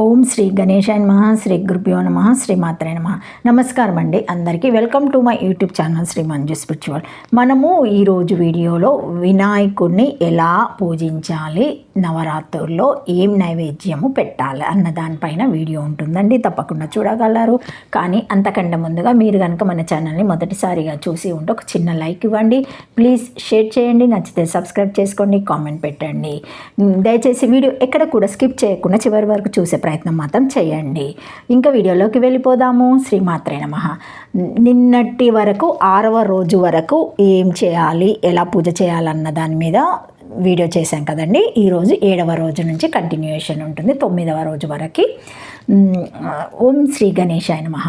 ఓం శ్రీ గణేశాయ నమః. శ్రీ గురుభ్యో నమః. శ్రీమాత్రే నమః. నమస్కారం అండి అందరికీ. Welcome to my YouTube channel Shri Manju spiritual. మనము ఈరోజు వీడియోలో వినాయకుడిని ఎలా పూజించాలి, నవరాత్రుల్లో ఏం నైవేద్యము పెట్టాలి అన్న దానిపైన వీడియో ఉంటుందండి, తప్పకుండా చూడగలరు. కానీ అంతకంటే ముందుగా మీరు కనుక మన ఛానల్ని మొదటిసారిగా చూసి ఉంటే ఒక చిన్న లైక్ ఇవ్వండి, ప్లీజ్ షేర్ చేయండి, నచ్చితే సబ్స్క్రైబ్ చేసుకోండి, కామెంట్ పెట్టండి. దయచేసి వీడియో ఎక్కడ కూడా స్కిప్ చేయకుండా చివరి వరకు చూసే ప్రయత్నం మాత్రం చేయండి. ఇంకా వీడియోలోకి వెళ్ళిపోదాము. శ్రీమాత్రే నమః. నిన్నటి వరకు 6వ రోజు వరకు ఏం చేయాలి, ఎలా పూజ చేయాలన్న దాని మీద వీడియో చేశాం కదండి. ఈరోజు 7వ రోజు నుంచి కంటిన్యూయేషన్ ఉంటుంది, 9వ రోజు వరకు. ఓం శ్రీ గణేశాయ నమః.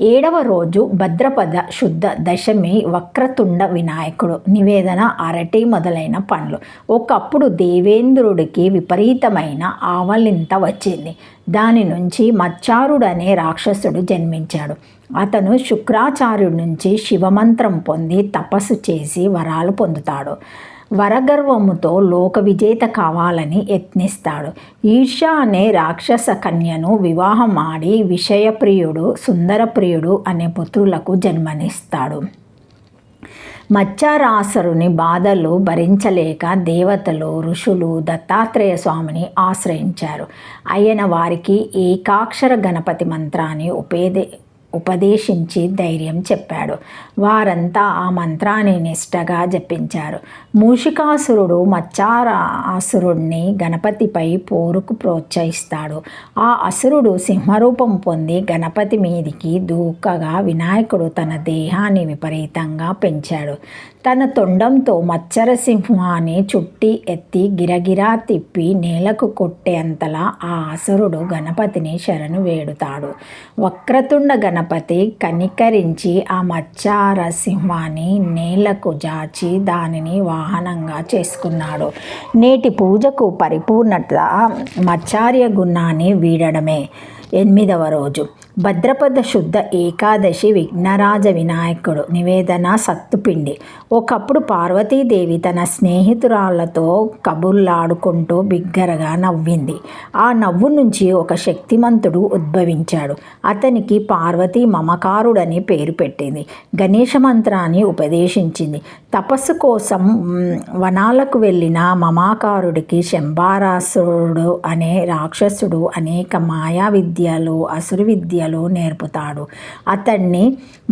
7వ రోజు భద్రపద శుద్ధ దశమి వక్రతుండ వినాయకుడు నివేదన అరటి మొదలైన పండ్లు. ఒకప్పుడు దేవేంద్రుడికి విపరీతమైన ఆవలింత వచ్చింది. దాని నుంచి మచ్చారుడనే రాక్షసుడు జన్మించాడు. అతను శుక్రాచార్యుడి నుంచి శివమంత్రం పొంది తపస్సు చేసి వరాలు పొందుతాడు. వరగర్వముతో లోక విజేత కావాలని యత్నిస్తాడు. ఈర్ష్య అనే రాక్షస కన్యను వివాహం ఆడి విషయప్రియుడు, సుందరప్రియుడు అనే పుత్రులకు జన్మనిస్తాడు. మచ్చారాసురుని బాధలు భరించలేక దేవతలు, ఋషులు దత్తాత్రేయ స్వామిని ఆశ్రయించారు. ఆయన వారికి ఏకాక్షర గణపతి మంత్రాన్ని ఉపదేశించి ధైర్యం చెప్పాడు. వారంతా ఆ మంత్రాన్ని నిష్టగా జపించారు. మూషికాసురుడు మచ్చారాసురుడిని గణపతిపై పోరుకు ప్రోత్సహిస్తాడు. ఆ అసురుడు సింహరూపం పొంది గణపతి మీదికి దూకగా వినాయకుడు తన దేహాన్ని విపరీతంగా పెంచాడు. తన తొండంతో మచ్చర సింహాన్ని చుట్టి ఎత్తి గిరగిరా తిప్పి నేలకు కొట్టేంతలా ఆ అసురుడు గణపతిని శరణు వేడుతాడు. వక్రతుండ గణపతి కనికరించి ఆ మచ్చార సింహాన్ని నేలకు జాచి దానిని వాహనంగా చేసుకున్నాడు. నేటి పూజకు పరిపూర్ణత మచ్చార్య గుణాన్ని వీడడమే. 8వ రోజు భద్రపద శుద్ధ ఏకాదశి విఘ్నరాజ వినాయకుడు నివేదన సత్తుపిండి. ఒకప్పుడు పార్వతీదేవి తన స్నేహితురాళ్లతో కబుర్లాడుకుంటూ బిగ్గరగా నవ్వింది. ఆ నవ్వు నుంచి ఒక శక్తిమంతుడు ఉద్భవించాడు. అతనికి పార్వతీ మమకారుడని పేరు పెట్టింది. గణేశ మంత్రాన్ని ఉపదేశించింది. తపస్సు కోసం వనాలకు వెళ్ళిన మమకారుడికి శంభారాసురుడు అనే రాక్షసుడు అనేక మాయా విద్యలు, అసురు విద్యలు నేర్పుతాడు. అతన్ని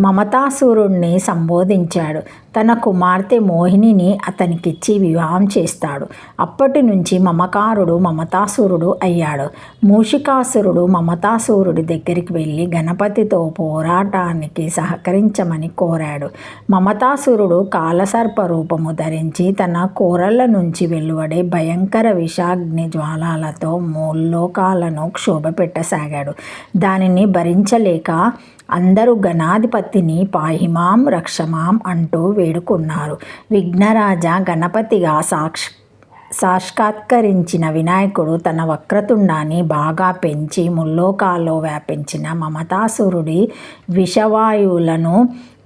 మమతాసురుణ్ణి సంబోధించాడు. తన కుమార్తె మోహినిని అతనికిచ్చి వివాహం చేస్తాడు. అప్పటి నుంచి మమకారుడు మమతాసురుడు అయ్యాడు. మూషికాసురుడు మమతాసురుడి దగ్గరికి వెళ్ళి గణపతితో పోరాటానికి సహకరించమని కోరాడు. మమతాసురుడు కాలసర్ప రూపము ధరించి తన కోరళ్ళ నుంచి వెలువడే భయంకర విషాగ్ని జ్వాలలతో ముల్లోకాలను క్షోభపెట్టసాగాడు. దానిని భరించలేక అందరూ గణాధిపతిని పాహిమాం రక్షమాం అంటూ వేడుకున్నారు. విఘ్నరాజ గణపతిగా సాక్షాత్కరించిన వినాయకుడు తన వక్రతుండాన్ని బాగా పెంచి ముల్లోకాల్లో వ్యాపించిన మమతాసురుడి విషవాయువులను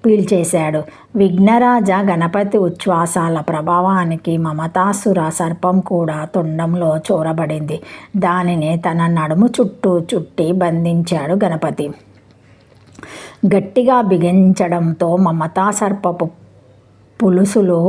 పీల్చేశాడు. విఘ్నరాజ గణపతి ఉచ్ఛ్వాసాల ప్రభావానికి మమతాసుర సర్పం కూడా తొండంలో చొరబడింది. దానిని తన నడుము చుట్టూ చుట్టి బంధించాడు గణపతి. గట్టిగా బిగించడంతో మమతా సర్పపు పులుసులో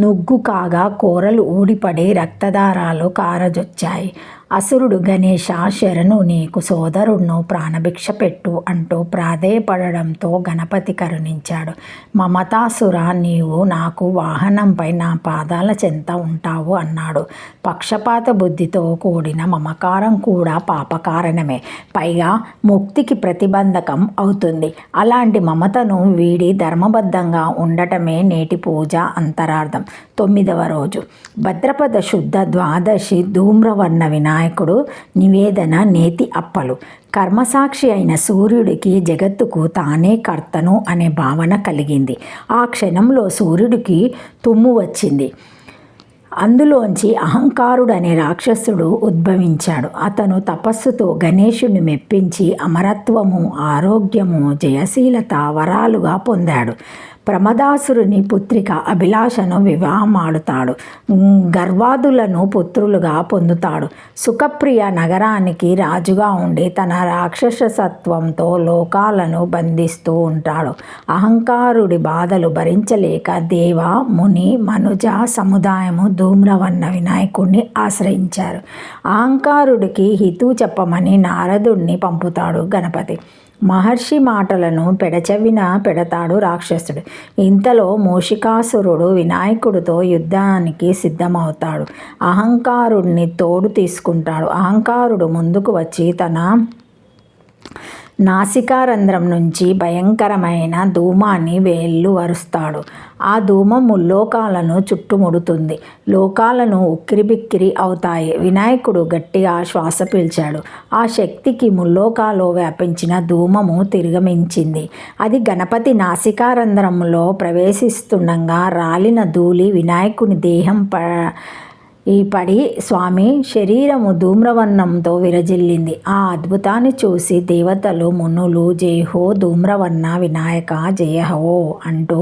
నుగ్గు కాగా కూరలు ఊడిపడి రక్తధారాలు కారజొచ్చాయి. అసురుడు గణేశ శరణు నీకు సోదరుడును ప్రాణభిక్ష పెట్టు అంటూ ప్రాధేయపడడంతో గణపతి కరుణించాడు. మమతాసుర, నీవు నాకు వాహనంపై నా పాదాల చెంత ఉంటావు అన్నాడు. పక్షపాత బుద్ధితో కూడిన మమకారం కూడా పాపకారణమే, పైగా ముక్తికి ప్రతిబంధకం అవుతుంది. అలాంటి మమతను వీడి ధర్మబద్ధంగా ఉండటమే నేటి పూజ అంతరార్థం. 9వ రోజు భద్రపద శుద్ధ ద్వాదశి ధూమ్రవర్ణ వినాయకుడు నివేదన నేతి అప్పలు. కర్మసాక్షి అయిన సూర్యుడికి జగత్తుకు తానే కర్తను అనే భావన కలిగింది. ఆ క్షణంలో సూర్యుడికి తుమ్ము వచ్చింది. అందులోంచి అహంకారుడనే రాక్షసుడు ఉద్భవించాడు. అతను తపస్సుతో గణేశుని మెప్పించి అమరత్వము, ఆరోగ్యము, జయశీలత వరాలుగా పొందాడు. ప్రమదాసురుని పుత్రిక అభిలాషను వివాహమాడుతాడు. గర్వాదులను పుత్రులుగా పొందుతాడు. సుఖప్రియ నగరానికి రాజుగా ఉండి తన రాక్షసత్వంతో లోకాలను బంధిస్తూ ఉంటాడు. అహంకారుడి బాధలు భరించలేక దేవ, ముని, మనుజ సముదాయము ధూమ్రవర్ణ వినాయకుడిని ఆశ్రయించారు. అహంకారుడికి హితవు చెప్పమని నారదుడిని పంపుతాడు గణపతి. మహర్షి మాటలను పెడచెవిన పెడతాడు రాక్షసుడు. ఇంతలో మూషికాసురుడు వినాయకుడితో యుద్ధానికి సిద్ధమవుతాడు. అహంకారుడిని తోడు తీసుకుంటాడు. అహంకారుడు ముందుకు వచ్చి తన నాసికారంధ్రం నుంచి భయంకరమైన ధూమాన్ని వెల్లువరుస్తాడు. ఆ ధూమం ముల్లోకాలను చుట్టుముడుతుంది. లోకాలను ఉక్కిరిబిక్కిరి అవుతాయి. వినాయకుడు గట్టిగా శ్వాస పీల్చాడు. ఆ శక్తికి ముల్లోకాల్లో వ్యాపించిన ధూమము తిరగమించింది. అది గణపతి నాసికారంధ్రంలో ప్రవేశిస్తుండగా రాలిన ధూళి వినాయకుని దేహం పడి స్వామి శరీరము ధూమ్రవర్ణంతో విరజిల్లింది. ఆ అద్భుతాన్ని చూసి దేవతలు, మునులు జయహో ధూమ్రవర్ణ వినాయక జయహో అంటూ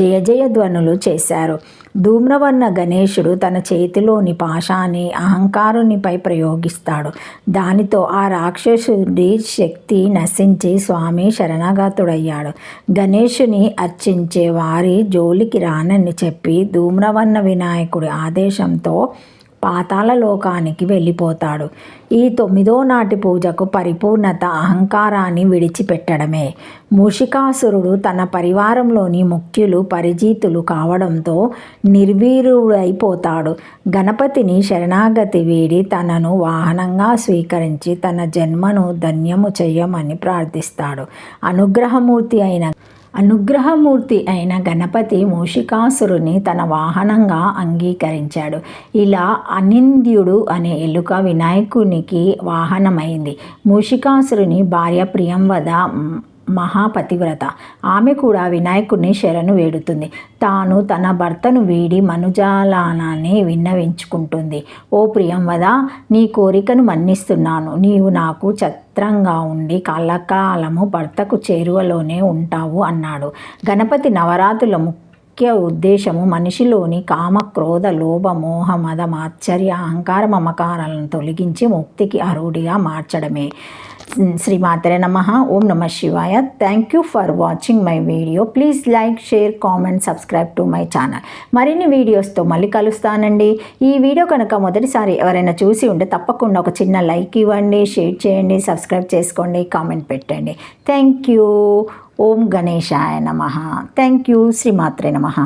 జయ జయ ధ్వనులు చేశారు. ధూమ్రవర్ణ గణేశుడు తన చేతిలోని పాశాన్ని అహంకారునిపై ప్రయోగిస్తాడు. దానితో ఆ రాక్షసుడి శక్తి నశించి స్వామి శరణాగతుడయ్యాడు. గణేశుని అర్చించే వారి జోలికి రానని చెప్పి ధూమ్రవర్ణ వినాయకుడి ఆదేశంతో పాతాళ లోకానికి వెళ్ళిపోతాడు. ఈ 9వ నాటి పూజకు పరిపూర్ణత అహంకారాన్ని విడిచిపెట్టడమే. మూషికాసురుడు తన పరివారంలోని ముఖ్యులు పరిచితులు కావడంతో నిర్వీర్యుడైపోతాడు. గణపతిని శరణాగతి వీడి తనను వాహనంగా స్వీకరించి తన జన్మను ధన్యము చెయ్యమని ప్రార్థిస్తాడు. అనుగ్రహమూర్తి అయిన గణపతి మూషికాసురుని తన వాహనంగా అంగీకరించాడు. ఇలా అనింద్యుడు అనే ఎలుక వినాయకునికి వాహనమైంది. మూషికాసురుని భార్య ప్రియంవద మహాపతివ్రత. ఆమె కూడా వినాయకుడిని శరణు వేడుతుంది. తాను తన భర్తను వీడి మనుజాలానాన్ని విన్నవించుకుంటుంది. ఓ ప్రియంవద, నీ కోరికను మన్నిస్తున్నాను. నీవు నాకు ఛత్రంగా ఉండి కలకాలము భర్తకు చేరువలోనే ఉంటావు అన్నాడు. గణపతి నవరాత్రుల ముఖ్య ఉద్దేశము మనిషిలోని కామ, క్రోధ, లోభ, మోహ, మద, మాత్సర్య, అహంకార, మమకారాలను తొలగించి ముక్తికి అర్హుడిగా మార్చడమే. శ్రీమాత్రే నమః. ఓం నమః శివాయ. Thank you for watching my video. Please like, share, comment, subscribe to my channel. మరిన్ని వీడియోస్తో మళ్ళీ కలుస్తానండి. ఈ వీడియో కనుక మొదటిసారి ఎవరైనా చూసి ఉంటే తప్పకుండా ఒక చిన్న లైక్ ఇవ్వండి, షేర్ చేయండి, సబ్స్క్రైబ్ చేసుకోండి, కామెంట్ పెట్టండి. Thank you. ఓం గణేశాయ నమః. Thank you. శ్రీమాత్రే నమః.